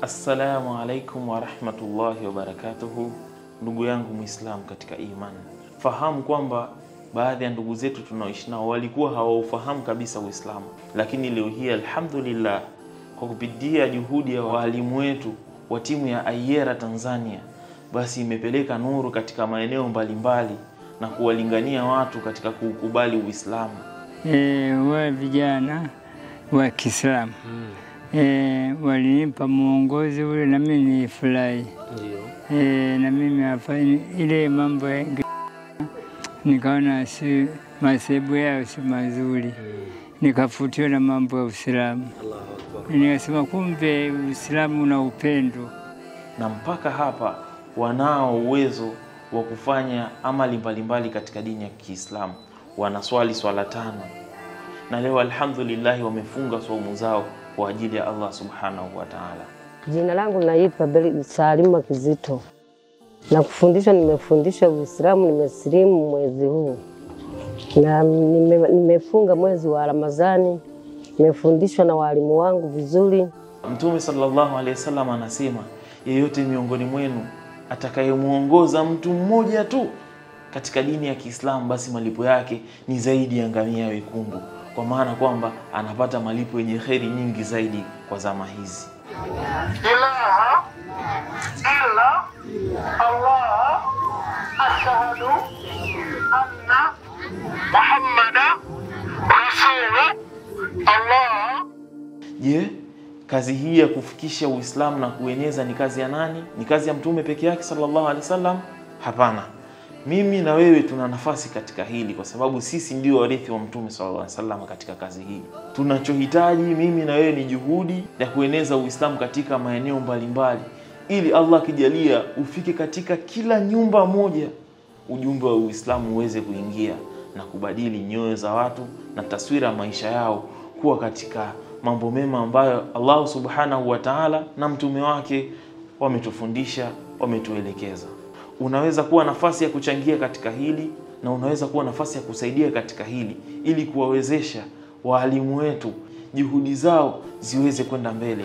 Assalamu alaikum wa rahmatullahi wa barakatuhu. Ndugu yangu Muislam katika imani, fahamu kwamba baadhi ya ndugu zetu tunaoishi nao walikuwa hawaufahamu kabisa Uislamu, lakini leo hii alhamdulillah, kwa kupitia juhudi ya walimu wetu wa timu ya Ayera Tanzania, basi imepeleka nuru katika maeneo mbalimbali na kuwalingania watu katika kukubali Uislamu. Wa vijana wa Kiislamu walinipa muongozi ule, na mimi nilifurahi. Na mimi hapa ile mambo nikaona si masebu yao si mazuri, nikafutiwa na mambo ya Uislamu. Nikasema kumbe Uislamu una upendo, na mpaka hapa wanao uwezo wa kufanya amali mbalimbali katika dini ya Kiislamu. Wanaswali swala 5, na leo alhamdulillah wamefunga saumu zao kwa ajili ya Allah subhanahu wa ta'ala. Jina langu naitwa Salima Kizito. Na kufundisha, nimefundisha Uislamu, nimesilimu mwezi huu. Na nimefunga mwezi wa Ramadhani, nimefundishwa na walimu wangu vizuri. Mtume sallallahu alaihi wasallam anasema, yeyote miongoni mwenu atakayemuongoza mtu mmoja tu katika dini ya Kiislamu, basi malipo yake ni zaidi ya ngamia wekundu, kwa maana kwamba anapata malipo yenye kheri nyingi zaidi kwa zama hizi. ilaha illa Allah ashhadu anna Muhammada Rasulullah. Je, kazi hii ya kufikisha Uislamu na kueneza ni kazi ya nani? Ni kazi ya Mtume peke yake sallallahu alaihi wasallam? Hapana. Mimi na wewe tuna nafasi katika hili, kwa sababu sisi ndio warithi wa Mtume sallallahu alaihi wasallam katika kazi hii. Tunachohitaji mimi na wewe ni juhudi ya kueneza Uislamu katika maeneo mbalimbali, ili Allah akijalia ufike katika kila nyumba moja, ujumbe wa Uislamu uweze kuingia na kubadili nyoyo za watu na taswira ya maisha yao kuwa katika mambo mema ambayo Allah subhanahu wa ta'ala na mtume wake wametufundisha, wametuelekeza. Unaweza kuwa nafasi ya kuchangia katika hili, na unaweza kuwa nafasi ya kusaidia katika hili, ili kuwawezesha walimu wetu juhudi zao ziweze kwenda mbele.